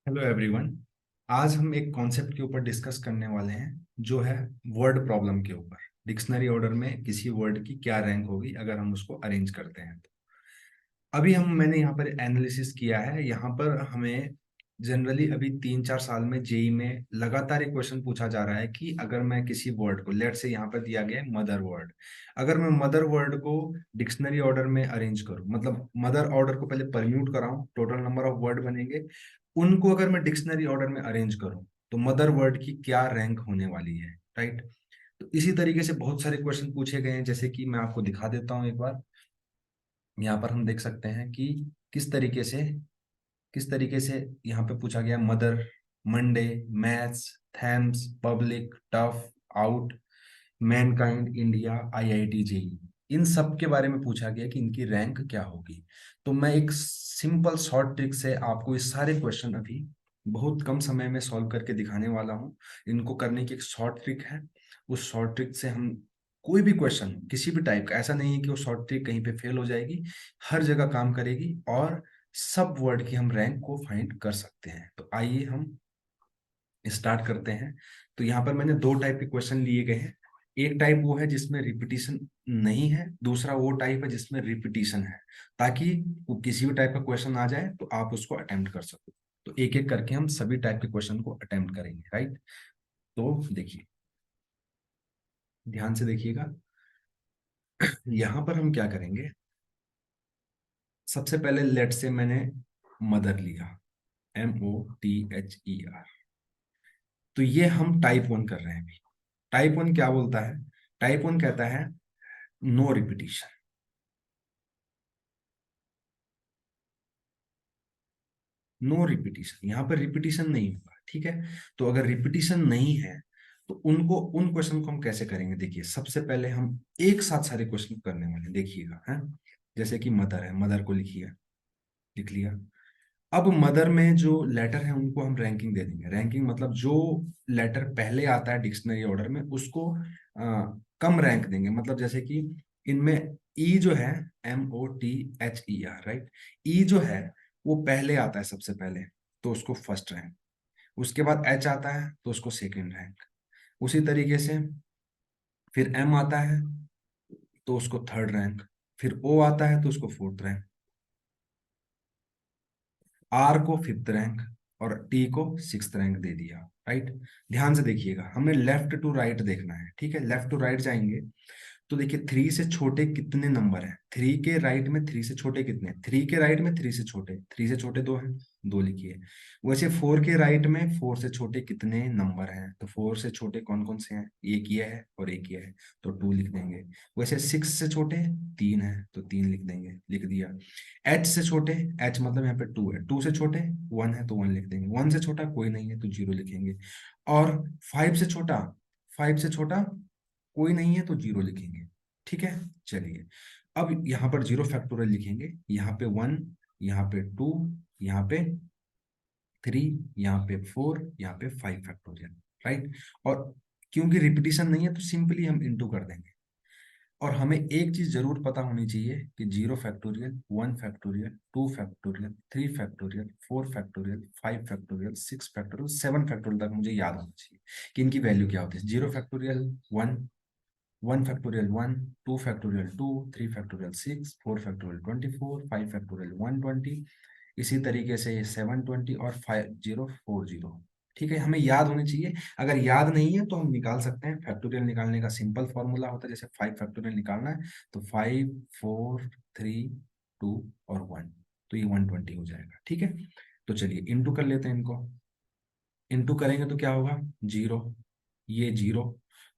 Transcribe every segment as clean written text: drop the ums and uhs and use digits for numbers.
Hello everyone. आज हम एक कॉन्सेप्ट के ऊपर डिस्कस करने वाले हैं जो है वर्ड प्रॉब्लम के ऊपर। डिक्शनरी ऑर्डर में किसी वर्ड की क्या रैंक होगी अगर हम उसको अरेंज करते हैं तो। अभी मैंने यहाँ पर एनालिसिस किया है। यहाँ पर हमें जनरली अभी 3-4 साल में जेई में लगातार एक क्वेश्चन पूछा जा रहा है कि अगर मैं किसी वर्ड को, लेट से यहाँ पर दिया गया है मदर वर्ड, अगर मैं मदर वर्ड को डिक्शनरी ऑर्डर में अरेंज करूं, मतलब मदर ऑर्डर को पहले permute कराऊं, total number of word बनेंगे, उनको अगर मैं डिक्शनरी ऑर्डर में अरेंज करूं तो मदर वर्ड की क्या रैंक होने वाली है, राइट। तो इसी तरीके से बहुत सारे क्वेश्चन पूछे गए हैं, जैसे कि मैं आपको दिखा देता हूं एक बार। यहाँ पर हम देख सकते हैं कि किस तरीके से किस तरीके से यहाँ पे पूछा गया। Mother, Monday, maths, Thames, public, tough, out, mankind, India, IIT JEE, इन सब के बारे में पूछा गया कि इनकी रैंक क्या होगी। तो मैं एक सिंपल शॉर्ट ट्रिक से आपको ये सारे क्वेश्चन अभी बहुत कम समय में सॉल्व करके दिखाने वाला हूँ। इनको करने की एक शॉर्ट ट्रिक है। उस शॉर्ट ट्रिक से हम कोई भी क्वेश्चन किसी भी टाइप का, ऐसा नहीं है कि वो शॉर्ट ट्रिक कहीं पे फेल हो जाएगी, हर जगह काम करेगी और सब वर्ड की हम रैंक को फाइंड कर सकते हैं। तो आइए हम स्टार्ट करते हैं। तो यहाँ पर मैंने दो टाइप के क्वेश्चन लिए गए हैं। एक टाइप वो है जिसमें रिपीटिशन नहीं है, दूसरा वो टाइप है जिसमें रिपीटिशन है, ताकि वो किसी भी टाइप का क्वेश्चन आ जाए तो आप उसको अटेम्प्ट कर सको। तो एक एक करके हम सभी टाइप के क्वेश्चन को अटेम्प्ट करेंगे, राइट। तो देखिए, ध्यान से देखिएगा। यहाँ पर हम क्या करेंगे, सबसे पहले लेट से मैंने मदर लिया, MOTHER। तो ये हम टाइप 1 कर रहे हैं अभी। टाइप 1 क्या बोलता है? टाइप 1 कहता है नो रिपीटिशन। नो रिपीटिशन, यहाँ पर रिपीटिशन नहीं होगा, ठीक है। तो अगर रिपीटिशन नहीं है तो उन क्वेश्चन को हम कैसे करेंगे, देखिए सबसे पहले हम एक साथ सारे क्वेश्चन करने वाले हैं, देखिएगा है। जैसे कि मदर है, मदर को लिखिए, लिख लिया। अब मदर में जो लेटर है उनको हम रैंकिंग दे देंगे। रैंकिंग मतलब जो लेटर पहले आता है डिक्शनरी ऑर्डर में उसको कम रैंक देंगे। मतलब जैसे कि इनमें ई जो है, MOTHER, राइट, ई जो है वो पहले आता है सबसे पहले, तो उसको फर्स्ट रैंक। उसके बाद एच आता है तो उसको सेकंड रैंक। उसी तरीके से फिर एम आता है तो उसको थर्ड रैंक। फिर ओ आता है तो उसको फोर्थ रैंक, आर को फिफ्थ रैंक और टी को सिक्स्थ रैंक दे दिया, राइट। ध्यान से देखिएगा, हमें लेफ्ट टू राइट देखना है, ठीक है। लेफ्ट टू राइट जाएंगे तो देखिए 3 से छोटे कितने नंबर हैं। 3 के राइट में 3 से छोटे कितने हैं? 3 के राइट में 3 से छोटे, 3 से छोटे 2 हैं, 2 लिखिए। वैसे 4 के राइट में 4 से छोटे कितने नंबर हैं? तो 4 से छोटे कौन कौन से हैं? एक ये है और एक ये है, तो 2 लिख देंगे। वैसे 6 से छोटे 3 है तो 3 लिख देंगे, लिख दिया। एच से छोटे, एच मतलब यहाँ पे 2 है, 2 से छोटे 1 है तो 1 लिख देंगे। 1 से छोटा कोई नहीं है तो 0 लिखेंगे। और 5 से छोटा, 5 से छोटा कोई नहीं है तो 0 लिखेंगे, ठीक है। चलिए, अब यहाँ पर 0 फैक्टोरियल लिखेंगे। यहाँ पे 1, यहाँ पे 2, यहाँ पे 3, यहाँ पे 4, यहाँ पे 5 फैक्टोरियल, राइट। और क्योंकि रिपीटिशन नहीं है तो सिंपली हम इंटू कर देंगे। और हमें एक चीज जरूर पता होनी चाहिए कि 0 factorial, 1 factorial, 2 factorial, 3 factorial, 4 factorial, 5 factorial, 6 factorial, 7 factorial तक मुझे याद होना चाहिए कि इनकी वैल्यू क्या होती है। 0 factorial 1, 1 factorial 1, 2 factorial 2, 3 factorial 6, 4 factorial 24, 5 factorial 120, इसी तरीके से 720 और 5040। ठीक है, हमें याद होनी चाहिए। अगर याद नहीं है तो हम निकाल सकते हैं। फैक्टोरियल निकालने का सिंपल फॉर्मूला होता है, जैसे 5 फैक्टोरियल निकालना है तो 5, 4, 3, 2 और 1, तो ये 120 हो जाएगा, ठीक है। तो चलिए इंटू कर लेते हैं इनको। इंटू करेंगे तो क्या होगा? 0, ये 0।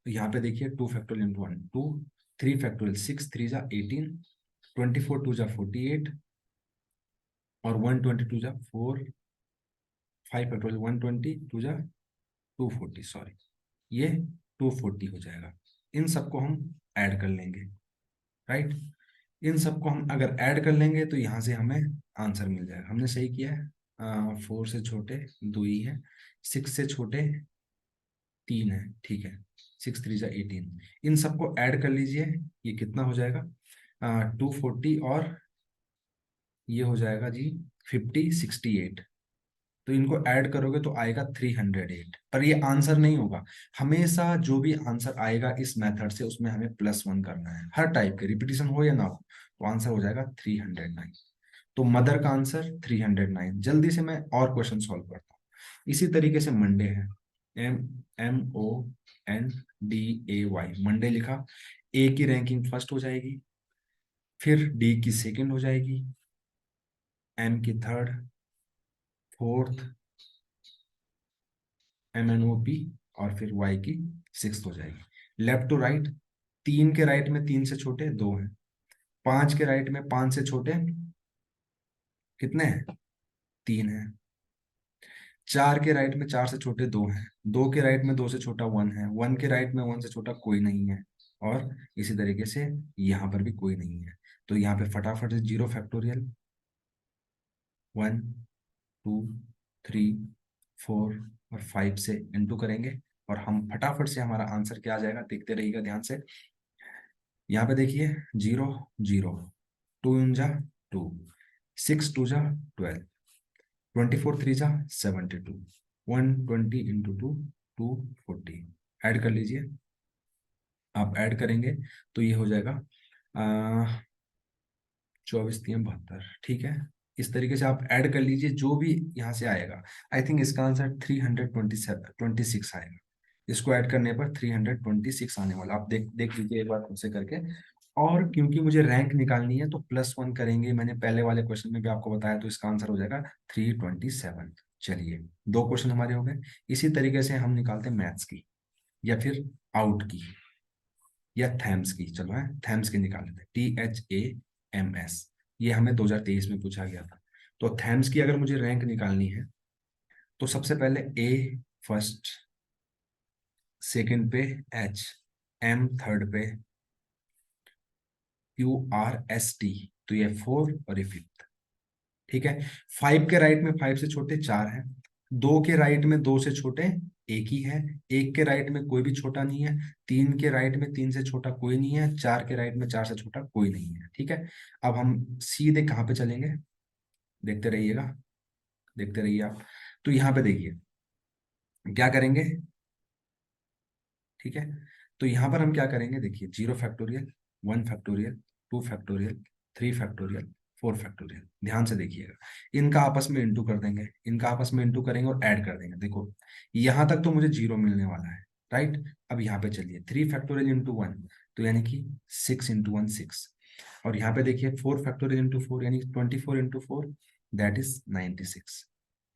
तो यहाँ पे देखिए 2 फैक्टोरियल इंटू 1 2, 3 फैक्टोरियल 6 3 जा 18, 24 2 जा 48 और 122 जा 4, 5 फैक्टोरियल 120 2 जा 240, सॉरी, ये 240 हो जाएगा। इन सबको हम ऐड कर लेंगे, राइट। इन सबको हम अगर ऐड कर लेंगे तो यहाँ से हमें आंसर मिल जाएगा। हमने सही किया है। 4 से छोटे 2 ही है, 6 से छोटे 3 है, ठीक है। 6 3 जा 18, इन सबको ऐड कर लीजिए, ये कितना हो जाएगा? 240 और ये हो जाएगा जी 50 68। तो इनको ऐड करोगे तो आएगा 308, पर ये आंसर नहीं होगा। हमेशा जो भी आंसर आएगा इस मेथड से उसमें हमें +1 करना है, हर टाइप के रिपीटिशन हो या ना हो, तो आंसर हो जाएगा 309। तो मदर का आंसर 309। जल्दी से मैं और क्वेश्चन सॉल्व करता हूँ। इसी तरीके से मंडे है, MMONDAY, मंडे लिखा, ए की रैंकिंग फर्स्ट हो जाएगी, फिर डी की सेकंड हो जाएगी, एम की थर्ड, फोर्थ, MNOP, और फिर वाई की सिक्स्थ हो जाएगी। लेफ्ट टू राइट, 3 के राइट में 3 से छोटे 2 हैं, 5 के राइट में 5 से छोटे कितने हैं, 3 हैं, 4 के राइट में 4 से छोटे 2 हैं, 2 के राइट में 2 से छोटा 1 है, 1 के राइट में 1 से छोटा कोई नहीं है, और इसी तरीके से यहाँ पर भी कोई नहीं है। तो यहाँ पे फटाफट से 0 फैक्टोरियल, 1, 2, 3, 4 और 5 से इंटू करेंगे, और हम फटाफट से हमारा आंसर क्या आ जाएगा देखते रहिएगा ध्यान से। यहाँ पे देखिए 0, 0, 2 × 2, 6 × 2 = 12, 24 × 3 = 72, 120 × 2 240। ऐड कर लीजिए, आप ऐड करेंगे तो ये हो जाएगा 24 × 3 = 72, ठीक है। इस तरीके से आप ऐड कर लीजिए जो भी यहाँ से आएगा। आई थिंक इसका आंसर 326 आएगा। इसको ऐड करने पर 326 आने वाला, आप देख देख लीजिए एक बार खुद से करके। और क्योंकि मुझे रैंक निकालनी है तो +1 करेंगे, मैंने पहले वाले क्वेश्चन में भी आपको बताया, तो इसका आंसर हो जाएगा 327। चलिए 2 क्वेश्चन हमारे हो गए। इसी तरीके से हम निकालते हैं मैथ्स की, या फिर आउट की, या थैम्स की। चलो है थैम्स की निकाल लेते हैं, THAMS। ये हमें 2023 में पूछा गया था। तो थैम्स की अगर मुझे रैंक निकालनी है तो सबसे पहले ए फर्स्ट, सेकंड पे H, M थर्ड पे, QRST, तो ये 4 और ये 5th, ठीक है। 5 के राइट में 5 से छोटे 4 हैं, 2 के राइट में 2 से छोटे एक ही है, 1 के राइट में कोई भी छोटा नहीं है, 3 के राइट में 3 से छोटा कोई नहीं है, 4 के राइट में 4 से छोटा कोई नहीं है, ठीक है। अब हम सीधे कहाँ पे चलेंगे, देखते रहिएगा, देखते रहिए आप। तो यहाँ पे देखिए क्या करेंगे, ठीक है। तो यहाँ पर हम क्या करेंगे, देखिए 0 factorial, 1 factorial, 2 factorial, 3 factorial, 4 factorial, ध्यान से देखिएगा। इनका आपस में इंटू कर देंगे, इनका आपस में इंटू करेंगे और ऐड कर देंगे। देखो यहाँ तक तो मुझे 0 मिलने वाला है, राइट। अब यहाँ पे चलिए 3 फैक्टोरियल × 1, तो यानी कि 6 × 1 6, और यहाँ पे देखिए 4 फैक्टोरियल × 4 यानी 24 × 4, दैट इज 96।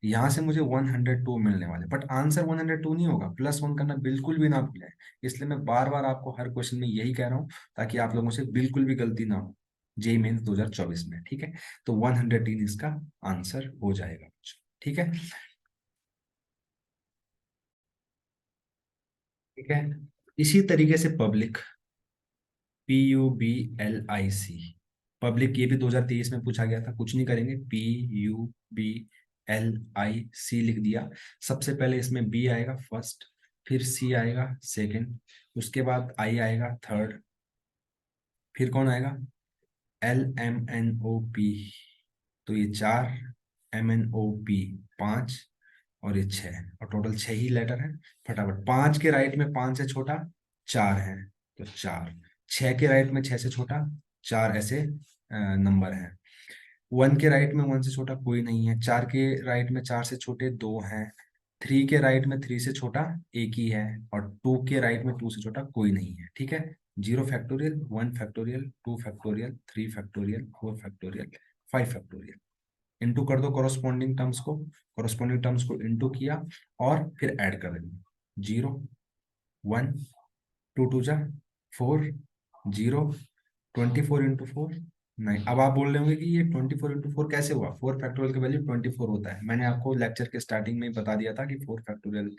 यहाँ से मुझे 102 मिलने वाले, बट आंसर 102 नहीं होगा, +1 करना बिल्कुल भी ना भूलें। इसलिए मैं बार बार आपको हर क्वेश्चन में यही कह रहा हूँ, ताकि आप लोगों से बिल्कुल भी गलती ना हो जेईई मेंस 2024 में, ठीक है। तो 103 इसका आंसर हो जाएगा, ठीक है। ठीक है, इसी तरीके से पब्लिक, PUBLIC, पब्लिक ये भी 2023 में पूछा गया था। कुछ नहीं करेंगे, PUBLIC लिख दिया। सबसे पहले इसमें B आएगा फर्स्ट, फिर C आएगा सेकंड, उसके बाद I आएगा थर्ड, फिर कौन आएगा, LMNOP, तो ये 4, MNOP 5, और ये 6, और टोटल 6 ही लेटर है। फटाफट, 5 के राइट में 5 से छोटा 4 है, तो 4, 6 के राइट में 6 से छोटा 4, ऐसे नंबर है। 1 के राइट में 1 से छोटा कोई नहीं है, 4 के राइट में 4 से छोटे 2 हैं, 3 के राइट में 3 से छोटा एक ही है, और 2 के राइट में 2 से छोटा कोई नहीं है, ठीक है। 0 factorial, 1 factorial, 2 factorial, 3 factorial, 4 factorial, 5 factorial. Into कर दो कॉरस्पॉन्डिंग टर्म्स को, कॉरस्पॉन्डिंग टर्म्स को इंटू किया और फिर ऐड कर देंगे। 0 1, 2 × 2 = 4, 0, 24 × 4 9। अब आप बोल रहे होंगे कि ये 24 × 4 कैसे हुआ, 4 फैक्टोरियल का वैल्यू 24 होता है। मैंने आपको लेक्चर के स्टार्टिंग में ही बता दिया था कि 4 फैक्टोरियल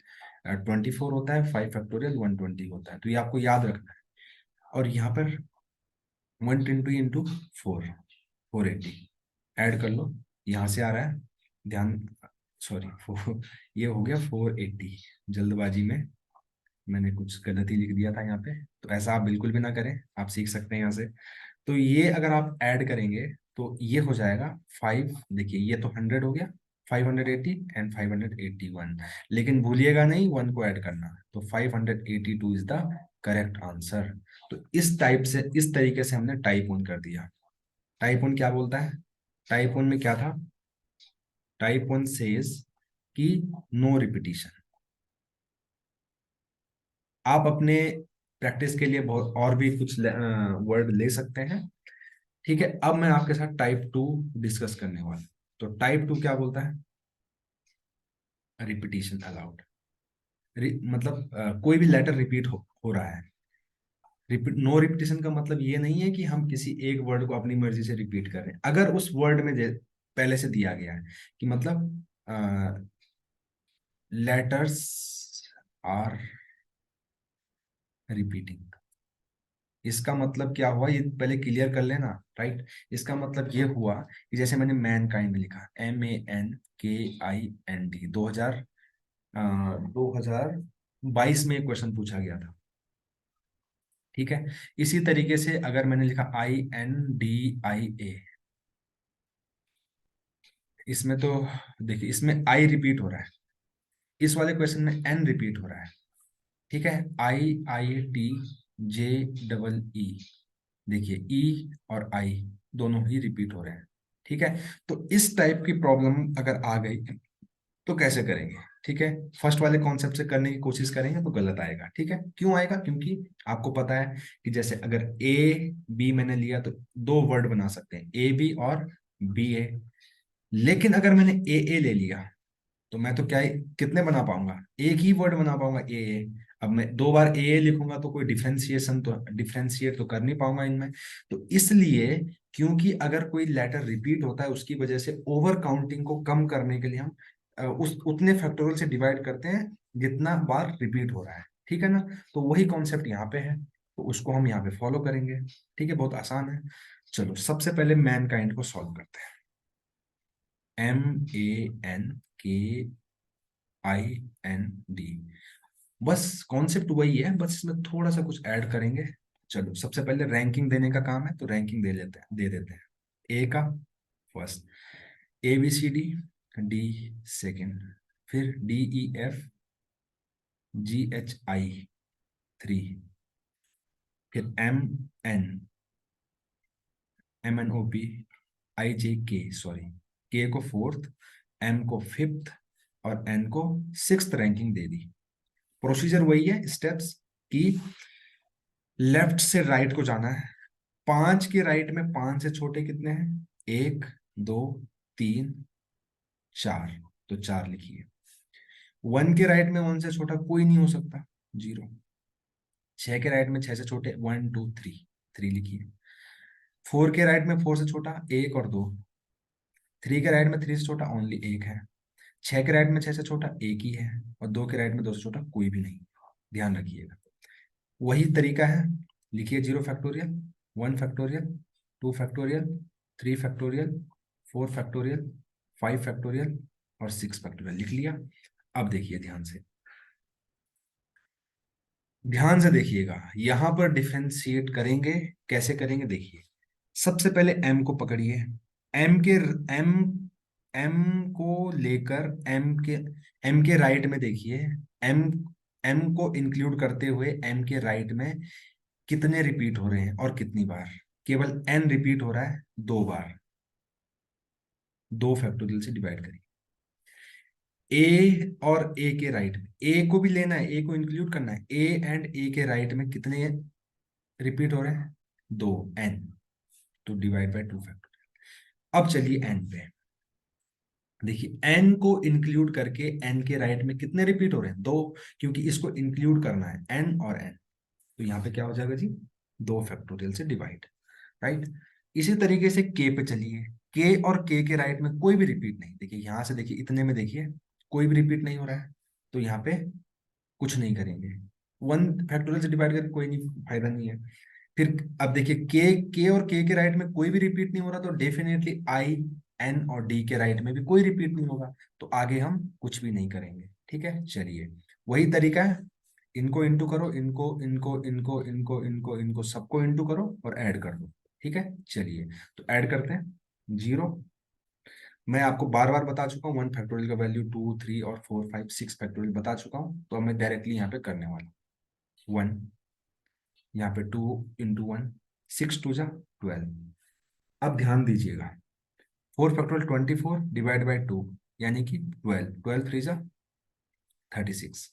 24 होता है, 5 फैक्टोरियल 120 होता है, तो ये आपको याद रखना है। और यहाँ पर 120 × 4 480, ऐड कर लो, यहाँ से आ रहा है, ध्यान, सॉरी ये हो गया 480, जल्दबाजी में मैंने कुछ गलत ही लिख दिया था यहाँ पे, तो ऐसा आप बिल्कुल भी ना करें, आप सीख सकते हैं यहाँ से। तो ये अगर आप ऐड करेंगे तो ये हो जाएगा 5, देखिए ये तो 100 हो गया, 580 एंड 581, लेकिन भूलिएगा नहीं 1 को ऐड करना, तो 582 इज द करेक्ट आंसर। तो इस टाइप से, इस तरीके से हमने टाइप 1 कर दिया। टाइप 1 क्या बोलता है? टाइप 1 में क्या था? टाइप 1 सेज कि नो रिपीटिशन। आप अपने प्रैक्टिस के लिए बहुत और भी कुछ वर्ड ले सकते हैं। ठीक है, अब मैं आपके साथ टाइप 2 डिस्कस करने वाला हूं। तो टाइप 2 क्या बोलता है? Repetition allowed. मतलब कोई भी लेटर रिपीट हो रहा है। नो रिपीटिशन का मतलब ये नहीं है कि हम किसी एक वर्ड को अपनी मर्जी से रिपीट कर रहे हैं, अगर उस वर्ड में पहले से दिया गया है कि मतलब लेटर्स आर रिपीटिंग, इसका मतलब क्या हुआ ये पहले क्लियर कर लेना। राइट, इसका मतलब ये हुआ कि जैसे मैंने मैन काइंड लिखा, MANKIND, 2022 में एक क्वेश्चन पूछा गया था। ठीक है, इसी तरीके से अगर मैंने लिखा INDIA, इसमें तो देखिए इसमें आई रिपीट हो रहा है, इस वाले क्वेश्चन में एन रिपीट हो रहा है। ठीक है, IITJEE, देखिए ई और आई दोनों ही रिपीट हो रहे हैं। ठीक है, तो इस टाइप की प्रॉब्लम अगर आ गई तो कैसे करेंगे? ठीक है, फर्स्ट वाले कॉन्सेप्ट से करने की कोशिश करेंगे तो गलत आएगा। ठीक है, क्यों आएगा? क्योंकि आपको पता है कि जैसे अगर A B मैंने लिया तो दो वर्ड बना सकते हैं, AB और BA। लेकिन अगर मैंने AA ले लिया तो मैं तो क्या कितने बना पाऊंगा? एक ही वर्ड बना पाऊंगा, AA। अब मैं दो बार AA लिखूंगा तो कोई डिफ्रेंशिएट तो कर नहीं पाऊंगा इनमें। तो इसलिए, क्योंकि अगर कोई लेटर रिपीट होता है उसकी वजह से ओवर काउंटिंग को कम करने के लिए हम उस उतने फैक्टोरियल से डिवाइड करते हैं जितना बार रिपीट हो रहा है। ठीक है ना? तो वही कॉन्सेप्ट यहाँ पे है, तो उसको हम यहाँ पे फॉलो करेंगे। ठीक है, बहुत आसान है। चलो सबसे पहले मैनकाइंड को सॉल्व करते हैं। MANKIND, बस कॉन्सेप्ट वही है, बस इसमें थोड़ा सा कुछ ऐड करेंगे। चलो सबसे पहले रैंकिंग देने का काम है, तो रैंकिंग दे देते हैं। ए का फर्स्ट, ABCD, D सेकंड, फिर DEFGHI 3, फिर MNOP सॉरी, के को फोर्थ, एम को फिफ्थ और एन को सिक्स्थ रैंकिंग दे दी। प्रोसीजर वही है, स्टेप्स की लेफ्ट से राइट को जाना है। 5 के राइट में 5 से छोटे कितने हैं? 1 2 3 4, तो 4 लिखिए। 1 के राइट में 1 से छोटा कोई नहीं हो सकता, 0। 6 के राइट में 6 से छोटे 1 2 3, 3 लिखिए। 4 के राइट में 4 से छोटा 1 और 2। 3 के राइट में 3 से छोटा ओनली 1 है। 6 के राइट में 6 से छोटा एक ही है, और 2 के राइट में 2 से छोटा कोई भी नहीं। ध्यान रखिएगा, वही तरीका है। लिखिए 0 factorial, 1 factorial, 2 factorial, 3 factorial, 4 factorial, 5 factorial और 6 फैक्टोरियल लिख लिया। अब देखिए ध्यान से, ध्यान से देखिएगा, यहां पर डिफरेंशिएट करेंगे। कैसे करेंगे देखिए, सबसे पहले एम को पकड़िए। एम के एम एम को लेकर एम के राइट में देखिए। एम एम को इंक्लूड करते हुए एम के राइट में कितने रिपीट हो रहे हैं और कितनी बार? केवल एन रिपीट हो रहा है 2 बार। 2 फैक्टोरियल से डिवाइड करिए। ए और ए के राइट में, ए को भी लेना है, ए को इंक्लूड करना है। ए एंड ए के राइट में कितने रिपीट हो रहे हैं? 2, एन, तो डिवाइड बाय 2 फैक्टोरियल। अब चलिए एन पे, देखिए एन को इंक्लूड करके एन के राइट में कितने रिपीट हो रहे हैं? 2, क्योंकि इसको इंक्लूड करना है एन और एन, तो यहाँ पे क्या हो जाएगा जी? 2 फैक्टोरियल से डिवाइड। राइट, इसी तरीके से के पे चलिए। के और के राइट में कोई भी रिपीट नहीं, देखिए यहां से देखिए, इतने में देखिए कोई भी रिपीट नहीं हो रहा है, तो यहाँ पे कुछ नहीं करेंगे। 1 फैक्टोरियल से डिवाइड करके कोई नहीं, फायदा नहीं है। फिर अब देखिए के और के राइट में कोई भी रिपीट नहीं हो रहा, तो डेफिनेटली आई एन और डी के राइट में भी कोई रिपीट नहीं होगा, तो आगे हम कुछ भी नहीं करेंगे। ठीक है, चलिए वही तरीका है। इनको इंटू करो, इनको इनको इनको इनको इनको इनको सबको इंटू करो और ऐड कर दो। ठीक है, चलिए तो ऐड करते हैं। 0 मैं आपको बार बार बता चुका हूँ, 1 फैक्टोरियल का वैल्यू 2, 3 और 4, 5, 6 फैक्टोरियल बता चुका हूँ, तो अब मैं डायरेक्टली यहाँ पे करने वाला हूँ। 1, यहाँ पे 2 × 1, 6 × 2 = 12। अब ध्यान दीजिएगा, 4 फैक्टोरियल 24 डिवाइड बाई 2 यानी कि 12, 12×3 = 36,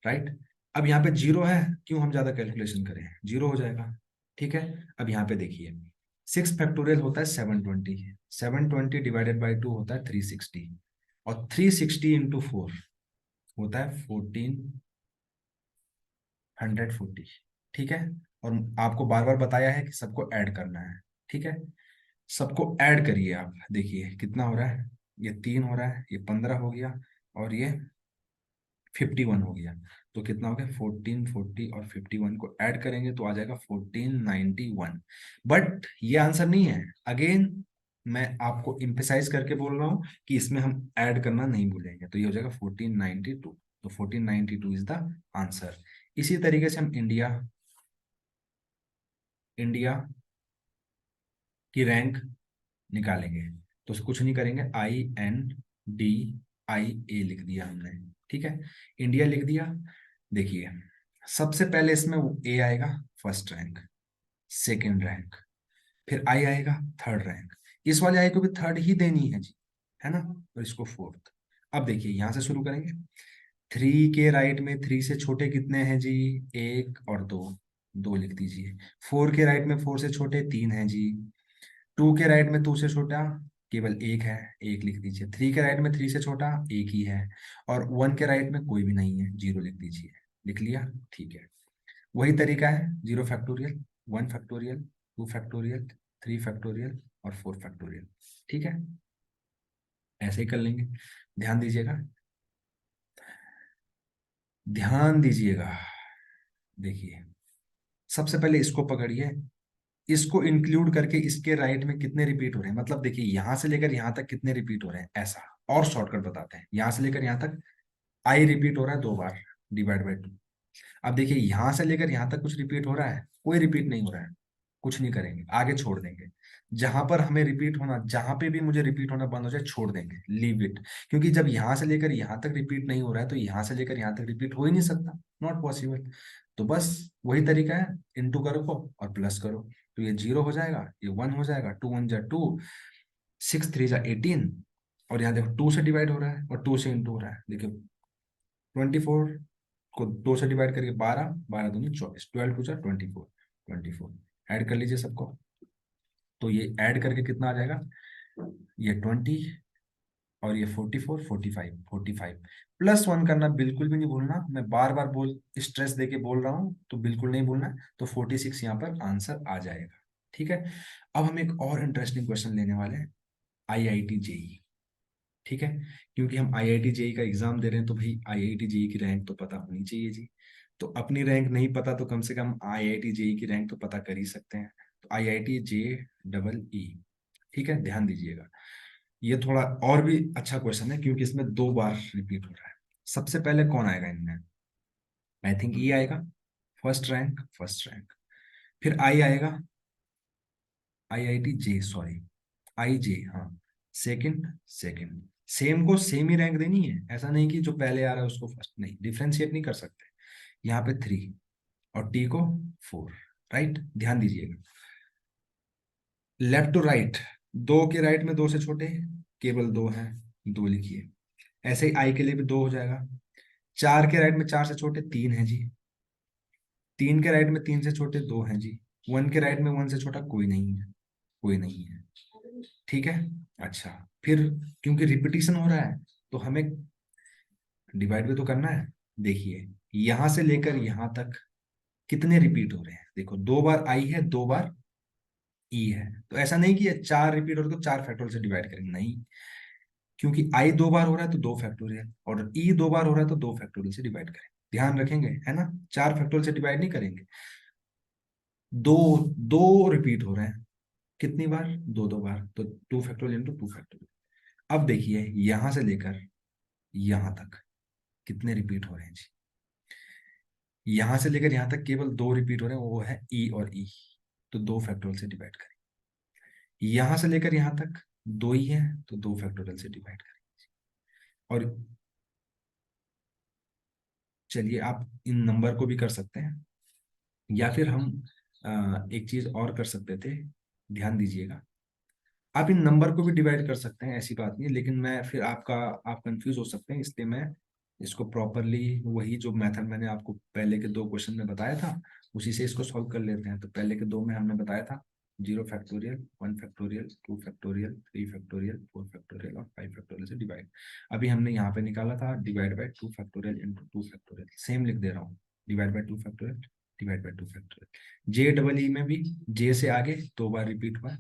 राइट। अब यहाँ पे जीरो है, क्यों हम ज्यादा कैलकुलेशन करें, जीरो हो जाएगा, ठीक है। अब यहाँ पे देखिए, 6 फैक्टोरियल होता है 720, 720 डिवाइडेड बाई 2 होता है 360, और 360 × 4 होता है 1440, ठीक है। और आपको बार बार बताया है कि सबको ऐड करना है, ठीक है। सबको ऐड करिए आप, देखिए कितना हो रहा है, ये 3 हो रहा है, ये 15 हो गया, और ये 51 हो गया। तो कितना हो गया, 1440 और 51 को ऐड करेंगे तो आ जाएगा 1491। बट ये आंसर नहीं है, अगेन मैं आपको इम्फेसाइज करके बोल रहा हूँ कि इसमें हम ऐड करना नहीं भूलेंगे, तो ये हो जाएगा 1492। तो 1492 इज द आंसर। इसी तरीके से हम इंडिया इंडिया की रैंक निकालेंगे। तो कुछ नहीं करेंगे, INDIA लिख दिया हमने, ठीक है, इंडिया लिख दिया। देखिए, सबसे पहले इसमें ए आएगा, फर्स्ट रैंक, सेकंड रैंक, फिर आई आएगा, थर्ड रैंक। इस वाले आई को भी थर्ड ही देनी है जी, है ना, और इसको फोर्थ। अब देखिए यहां से शुरू करेंगे, 3 के राइट में 3 से छोटे कितने हैं जी, 1 और 2, 2 लिख दीजिए। 4 के राइट में 4 से छोटे 3 हैं जी। 2 के राइट में 2 से छोटा केवल 1 है, 1 लिख दीजिए। 3 के राइट में 3 से छोटा 1 ही है, और 1 के राइट में कोई भी नहीं है, 0 लिख दीजिए। लिख लिया, ठीक है। वही तरीका है, 0 फैक्टोरियल, 1 फैक्टोरियल, 2 फैक्टोरियल, 3 फैक्टोरियल और 4 फैक्टोरियल, ठीक है, ऐसे ही कर लेंगे। ध्यान दीजिएगा, ध्यान दीजिएगा। देखिए, सबसे पहले इसको पकड़िए, इसको इंक्लूड करके इसके राइट में कितने रिपीट हो रहे हैं, मतलब देखिए यहां से लेकर यहां तक कितने रिपीट हो रहे हैं, ऐसा। और शॉर्टकट बताते हैं, यहां से लेकर यहां तक आई रिपीट हो रहा है 2 बार, डिवाइड बाई 2। अब देखिए यहां से लेकर यहां तक कुछ रिपीट हो रहा है, कोई रिपीट नहीं हो रहा है, कुछ नहीं करेंगे, आगे छोड़ देंगे। जहां पर हमें रिपीट होना, जहां पे भी मुझे रिपीट होना बंद हो जाए, छोड़ देंगे, लीव इट। क्योंकि जब यहां से लेकर यहां तक रिपीट नहीं हो रहा है, तो यहां से लेकर यहां तक रिपीट हो ही नहीं सकता, नॉट पॉसिबल। तो बस वही तरीका है, इंटू करो को और प्लस करो, तो ये 0 हो जाएगा, ये 1 हो जाएगा, 2 × 1 = 2, 6 × 3 = 18, और यहाँ देखो 2 से डिवाइड हो रहा है और 2 से इंटू हो रहा है। देखिए 24 को 2 से डिवाइड करके 12, 12×2 = 24, 12×2 = 24, 24 ऐड कर लीजिए सबको। तो ये ऐड करके कितना आ जाएगा, ये 20, और ये 44, 45, 45 +1 करना बिल्कुल भी नहीं भूलना, मैं बार बार स्ट्रेस देके बोल रहा हूँ, तो बिल्कुल नहीं भूलना। तो 46 यहाँ पर आंसर आ जाएगा, ठीक है। अब हम एक और इंटरेस्टिंग क्वेश्चन लेने वाले हैं, IIT JEE, ठीक है। क्योंकि हम IIT JEE का एग्जाम दे रहे हैं, तो भाई IIT JEE की रैंक तो पता होनी चाहिए जी। तो अपनी रैंक नहीं पता तो कम से कम IIT JEE की रैंक तो पता कर ही सकते हैं। तो IIT JEE, ठीक है, ध्यान दीजिएगा। ये थोड़ा और भी अच्छा क्वेश्चन है, क्योंकि इसमें 2 बार रिपीट हो रहा है। सबसे पहले कौन आएगा इनमें, आई थिंक ई आएगा, फर्स्ट रैंक, फर्स्ट रैंक। फिर आई आएगा, IIT जे, सॉरी, IJ, हाँ, सेकंड, सेकंड। सेम को सेम ही रैंक देनी है, ऐसा नहीं कि जो पहले आ रहा है उसको फर्स्ट, नहीं, डिफ्रेंशिएट नहीं कर सकते। यहाँ पे 3 और टी को 4, राइट। ध्यान दीजिएगा, लेफ्ट टू राइट, 2 के राइट में 2 से छोटे केवल 2 हैं, 2 लिखिए। ऐसे ही आई के लिए भी 2 हो जाएगा। 4 के राइट में 4 से छोटे 3 है जी। 3 के राइट में 3 से छोटे 2 हैं जी। 1 के राइट में 1 से छोटा कोई नहीं है, कोई नहीं है, ठीक है। अच्छा, फिर क्योंकि रिपीटिशन हो रहा है, तो हमें डिवाइड भी तो करना है। देखिए यहां से लेकर यहां तक कितने रिपीट हो रहे हैं, देखो 2 बार आई है, 2 बार ई है। तो ऐसा नहीं कि ये 4 रिपीट हो रहे तो 4 फैक्टोरियल से डिवाइड करेंगे, नहीं, क्योंकि आई 2 बार हो रहा है तो 2 फैक्टोरियल, और ई 2 बार हो रहा है तो 2 फैक्टोरियल से डिवाइड करें, ध्यान रखेंगे, है ना। 4 फैक्टोरियल से डिवाइड नहीं करेंगे। दो दो रिपीट हो रहे हैं, कितनी बार, 2 2 बार, तो 2 फैक्टोरियल × 2 फैक्टोरियल। अब देखिए यहां से लेकर यहां तक कितने रिपीट हो रहे हैं जी, यहां से लेकर यहां तक केवल 2 रिपीट हो रहे हैं, वो है ई और ई, तो 2 फैक्टोरियल से डिवाइड करें। यहां से लेकर यहां तक दो ही है तो 2 फैक्टोरियल से डिवाइड करेंगे। और चलिए आप इन नंबर को भी कर सकते हैं, या फिर हम एक चीज और कर सकते थे, ध्यान दीजिएगा। आप इन नंबर को भी डिवाइड कर सकते हैं, ऐसी बात नहीं है, लेकिन मैं फिर आप कंफ्यूज हो सकते हैं, इसलिए मैं इसको प्रॉपरली वही जो मेथड मैंने आपको पहले के 2 क्वेश्चन में बताया था उसी से इसको सॉल्व कर लेते हैं। तो पहले के 2 में हमने बताया था 0 factorial, 1 factorial, 2 factorial, 3 factorial, 4 factorial और 5 फैक्टोरियल से डिवाइड। अभी हमने यहाँ पे निकाला था divide by 2 factorial into 2 factorial, same लिख दे रहा हूँ, divide by 2 factorial, divide by 2 factorial. J double E में भी जे से आगे 2 बार रिपीट हुआ है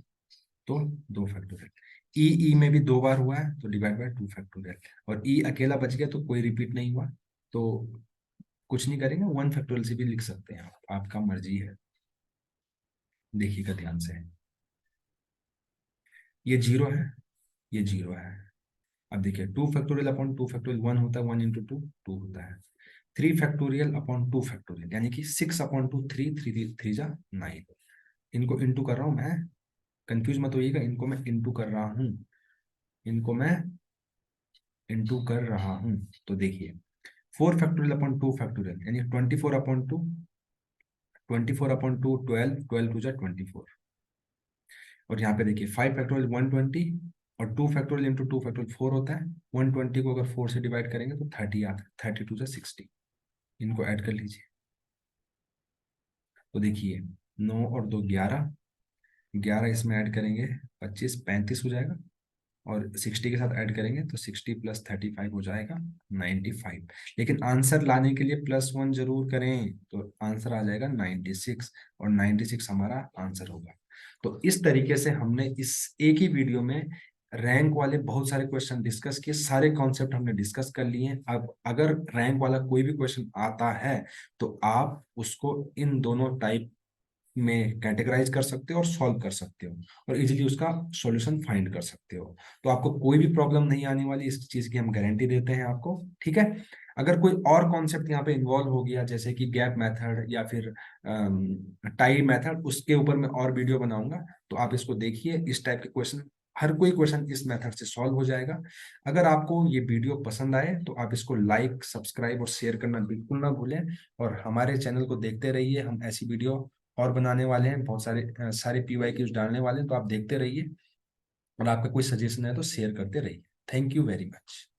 तो 2 फैक्टोरियल। ई ई में भी 2 बार हुआ है तो डिवाइड बाय 2 फैक्टोरियल। और ई अकेला बच गया तो कोई रिपीट नहीं हुआ, तो कुछ नहीं करेंगे, 1 फैक्टोरियल से भी लिख सकते हैं आप, आपका मर्जी है। देखिएगा ध्यान से, ये 0 है, ये 0 है। अब देखिए 2 फैक्टोरियल अपॉन 2 फैक्टोरियल 1 होता है, 1 इंटू 2 2 होता है। 3 फैक्टोरियल अपॉन 2 फैक्टोरियल यानी कि 6 अपॉन 2 3 3 3 जा 9। इनको इंटू कर रहा हूं मैं, कंफ्यूज मत होइएगा, इनको मैं इंटू कर रहा हूं, इनको मैं इंटू कर रहा हूं। तो देखिए 4 फैक्टोरियल अपॉन 2 फैक्टोरियल यानी 24 अपॉन 2, 24 अपॉन 2 12, 12 टू जा 24। और यहाँ पे देखिए 5 फैक्टोरियल 120 और 2 फैक्टोरियल इंटू 2 फैक्टोरियल 4 होता है। 120 को अगर 4 से डिवाइड करेंगे तो 30 आता है, 30 टू जा 60। इनको ऐड कर लीजिए तो देखिए 9 और 2 11, 11 इसमें ऐड करेंगे 25 35 हो जाएगा, और 60 के साथ ऐड करेंगे तो 60 प्लस 35 हो जाएगा 95। लेकिन आंसर लाने के लिए +1 जरूर करें, तो आंसर आ जाएगा 96, और 96 हमारा आंसर होगा। तो इस तरीके से हमने इस एक ही वीडियो में रैंक वाले बहुत सारे क्वेश्चन डिस्कस किए, सारे कॉन्सेप्ट हमने डिस्कस कर लिए हैं। अब अगर रैंक वाला कोई भी क्वेश्चन आता है तो आप उसको इन दोनों टाइप में कैटेगराइज कर सकते हो और सॉल्व कर सकते हो, और इजीली उसका सॉल्यूशन फाइंड कर सकते हो। तो आपको कोई भी प्रॉब्लम नहीं आने वाली, इस चीज की हम गारंटी देते हैं आपको, ठीक है। अगर कोई और कॉन्सेप्ट यहाँ पे इन्वॉल्व हो गया जैसे कि गैप मेथड या फिर टाई मेथड, उसके ऊपर मैं और वीडियो बनाऊंगा, तो आप इसको देखिए। इस टाइप के क्वेश्चन, हर कोई क्वेश्चन इस मेथड से सॉल्व हो जाएगा। अगर आपको ये वीडियो पसंद आए तो आप इसको लाइक सब्सक्राइब और शेयर करना बिल्कुल ना भूलें, और हमारे चैनल को देखते रहिए, हम ऐसी वीडियो और बनाने वाले हैं, बहुत सारे सारे PYQs डालने वाले हैं, तो आप देखते रहिए, और आपका कोई सजेशन है तो शेयर करते रहिए। Thank you very much.